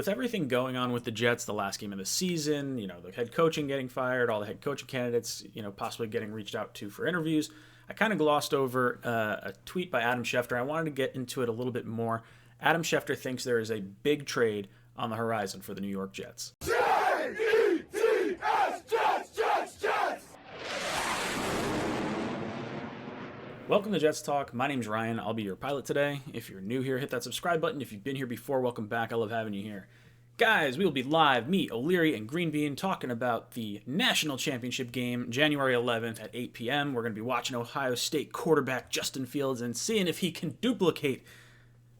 with everything going on with the Jets, the last game of the season, the head coaching getting fired, all the head coaching candidates, possibly getting reached out to for interviews, I kind of glossed over a tweet by Adam Schefter. I wanted to get into it a little bit more. Adam Schefter thinks there is a big trade on the horizon for the New York Jets. J-E-T-S, Jets, Jets, Jets! Welcome to Jets Talk. My name's Ryan. I'll be your pilot today. If you're new here, hit that subscribe button. If you've been here before, welcome back. I love having you here. Guys, we will be live, me, O'Leary, and Greenbean, talking about the national championship game, January 11th at 8 p.m. We're going to be watching Ohio State quarterback Justin Fields and seeing if he can duplicate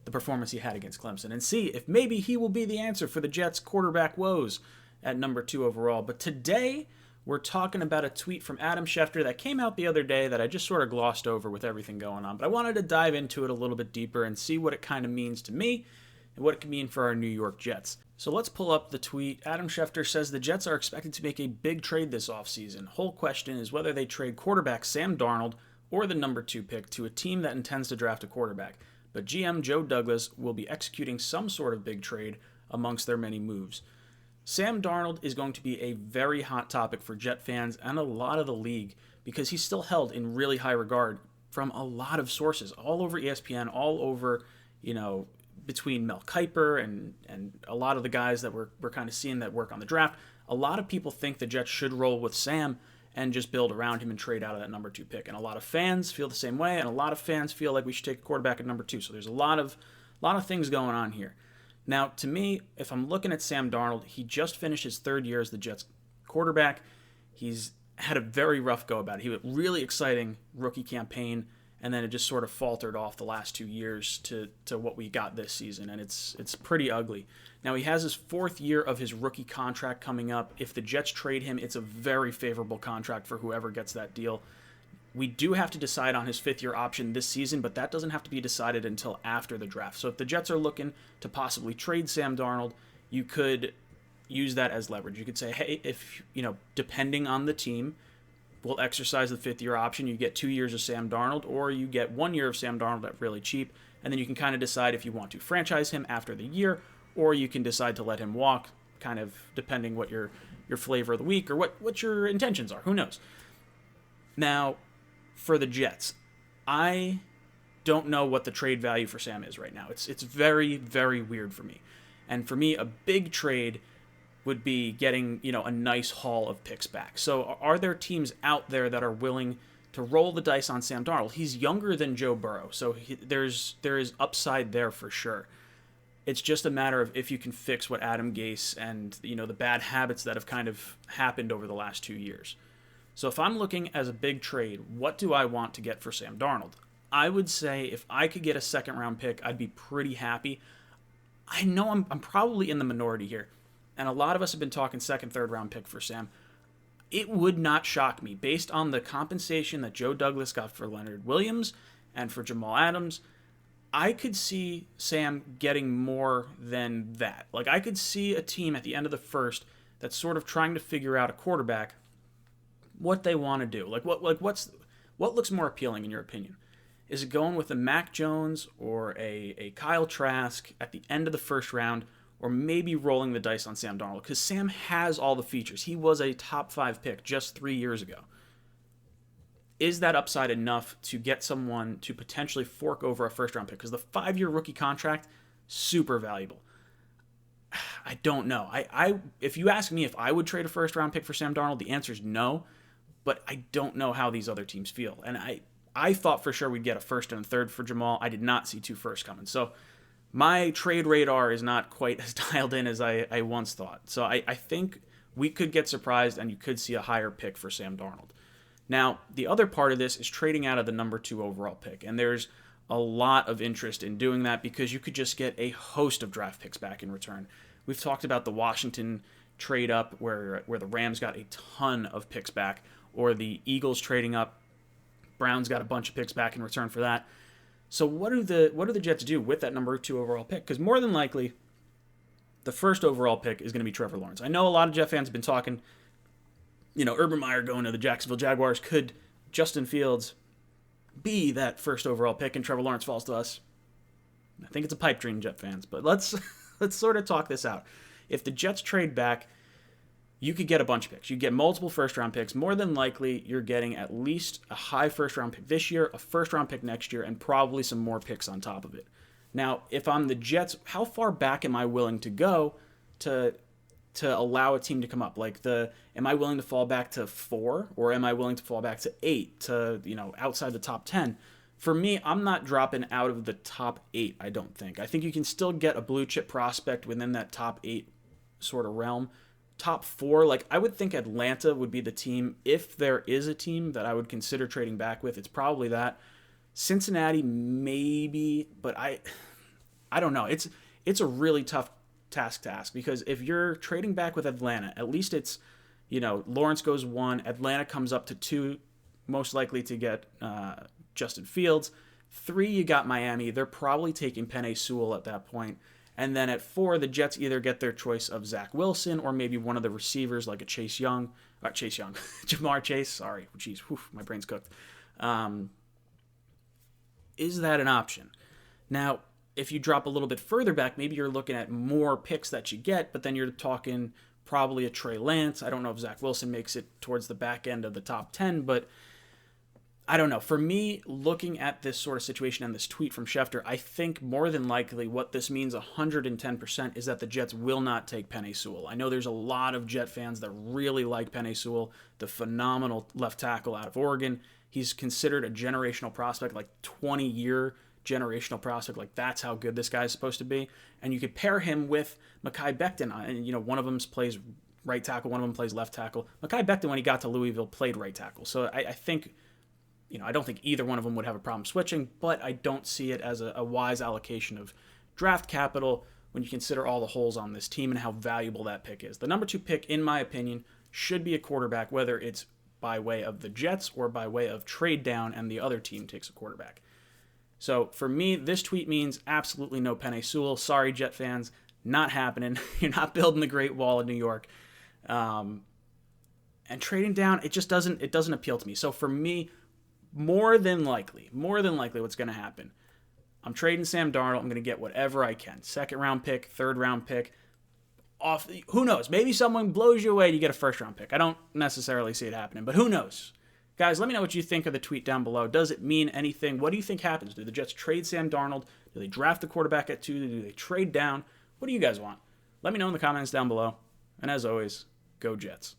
the performance he had against Clemson and see if maybe he will be the answer for the Jets' quarterback woes at number 2 overall. But today, we're talking about a tweet from Adam Schefter that came out the other day that I just sort of glossed over with everything going on. But I wanted to dive into it a little bit deeper and see what it kind of means to me and what it can mean for our New York Jets. So let's pull up the tweet. Adam Schefter says the Jets are expected to make a big trade this offseason. Whole question is whether they trade quarterback Sam Darnold or the number 2 pick to a team that intends to draft a quarterback. But GM Joe Douglas will be executing some sort of big trade amongst their many moves. Sam Darnold is going to be a very hot topic for Jet fans and a lot of the league because he's still held in really high regard from a lot of sources, all over ESPN, all over, between Mel Kiper and a lot of the guys that we're kind of seeing that work on the draft. A lot of people think the Jets should roll with Sam and just build around him and trade out of that number 2 pick. And a lot of fans feel the same way, and a lot of fans feel like we should take a quarterback at number 2. So there's a lot of things going on here. Now, to me, if I'm looking at Sam Darnold, he just finished his 3rd year as the Jets quarterback. He's had a very rough go about it. He had a really exciting rookie campaign, and then it just sort of faltered off the last 2 years to what we got this season, and it's pretty ugly. Now, he has his 4th year of his rookie contract coming up. If the Jets trade him, it's a very favorable contract for whoever gets that deal. We do have to decide on his 5th-year option this season, but that doesn't have to be decided until after the draft. So if the Jets are looking to possibly trade Sam Darnold, you could use that as leverage. You could say, hey, if, depending on the team, we'll exercise the 5th-year option. You get 2 years of Sam Darnold, or you get 1 year of Sam Darnold at really cheap, and then you can kind of decide if you want to franchise him after the year, or you can decide to let him walk, kind of depending what your flavor of the week or what your intentions are. Who knows? Now, for the Jets, I don't know what the trade value for Sam is right now. It's very, very weird for me. And for me, a big trade would be getting, a nice haul of picks back. So are there teams out there that are willing to roll the dice on Sam Darnold? He's younger than Joe Burrow, so there is upside there for sure. It's just a matter of if you can fix what Adam Gase and, the bad habits that have kind of happened over the last 2 years. So if I'm looking as a big trade, what do I want to get for Sam Darnold? I would say if I could get a 2nd-round pick, I'd be pretty happy. I know I'm probably in the minority here, and a lot of us have been talking 2nd, 3rd-round pick for Sam. It would not shock me, based on the compensation that Joe Douglas got for Leonard Williams and for Jamal Adams. I could see Sam getting more than that. Like, I could see a team at the end of the 1st that's sort of trying to figure out a quarterback, what they want to do. What looks more appealing in your opinion? Is it going with a Mac Jones or a Kyle Trask at the end of the 1st round, or maybe rolling the dice on Sam Darnold? Because Sam has all the features. He was a top 5 pick just 3 years ago. Is that upside enough to get someone to potentially fork over a 1st-round pick? Because the 5-year rookie contract, super valuable. I don't know. If you ask me if I would trade a 1st-round pick for Sam Darnold, the answer is no. But I don't know how these other teams feel. And I thought for sure we'd get a 1st and a 3rd for Jamal. I did not see 2 firsts coming. So my trade radar is not quite as dialed in as I once thought. So I think we could get surprised and you could see a higher pick for Sam Darnold. Now, the other part of this is trading out of the number 2 overall pick. And there's a lot of interest in doing that because you could just get a host of draft picks back in return. We've talked about the Washington trade up where the Rams got a ton of picks back, or the Eagles trading up. Browns got a bunch of picks back in return for that. So what do the Jets do with that number 2 overall pick? Because more than likely, the 1st overall pick is going to be Trevor Lawrence. I know a lot of Jet fans have been talking, Urban Meyer going to the Jacksonville Jaguars. Could Justin Fields be that 1st overall pick and Trevor Lawrence falls to us? I think it's a pipe dream, Jet fans. But let's let's sort of talk this out. If the Jets trade back, you could get a bunch of picks. You get multiple first-round picks. More than likely, you're getting at least a high first-round pick this year, a first-round pick next year, and probably some more picks on top of it. Now, if I'm the Jets, how far back am I willing to go to allow a team to come up? Like, am I willing to fall back to 4, or am I willing to fall back to 8, to, outside the top 10? For me, I'm not dropping out of the top 8, I don't think. I think you can still get a blue chip prospect within that top 8 sort of realm. Top 4, like, I would think Atlanta would be the team, if there is a team that I would consider trading back with, it's probably that. Cincinnati, maybe, but I don't know. It's a really tough task to ask, because if you're trading back with Atlanta, at least it's, Lawrence goes 1, Atlanta comes up to 2, most likely to get Justin Fields. 3, you got Miami. They're probably taking Penei Sewell at that point. And then at 4, the Jets either get their choice of Zach Wilson or maybe one of the receivers like a Jamar Chase. Sorry, jeez, my brain's cooked. Is that an option? Now, if you drop a little bit further back, maybe you're looking at more picks that you get, but then you're talking probably a Trey Lance. I don't know if Zach Wilson makes it towards the back end of the top 10, but I don't know. For me, looking at this sort of situation and this tweet from Schefter, I think more than likely what this means 110% is that the Jets will not take Penei Sewell. I know there's a lot of Jet fans that really like Penei Sewell, the phenomenal left tackle out of Oregon. He's considered a generational prospect, like 20-year generational prospect. Like, that's how good this guy is supposed to be. And you could pair him with Mekhi Becton. And, one of them plays right tackle, one of them plays left tackle. Mekhi Becton, when he got to Louisville, played right tackle. So I think... I don't think either one of them would have a problem switching, but I don't see it as a wise allocation of draft capital when you consider all the holes on this team and how valuable that pick is. The number 2 pick, in my opinion, should be a quarterback, whether it's by way of the Jets or by way of trade down and the other team takes a quarterback. So for me, this tweet means absolutely no Penei Sewell. Sorry, Jet fans, not happening. You're not building the Great Wall of New York. And trading down, it doesn't appeal to me. So for me, more than likely what's going to happen, I'm trading Sam Darnold. I'm going to get whatever I can. 2nd round pick, 3rd round pick. Who knows? Maybe someone blows you away and you get a 1st round pick. I don't necessarily see it happening, but who knows? Guys, let me know what you think of the tweet down below. Does it mean anything? What do you think happens? Do the Jets trade Sam Darnold? Do they draft the quarterback at 2? Do they trade down? What do you guys want? Let me know in the comments down below. And as always, go Jets.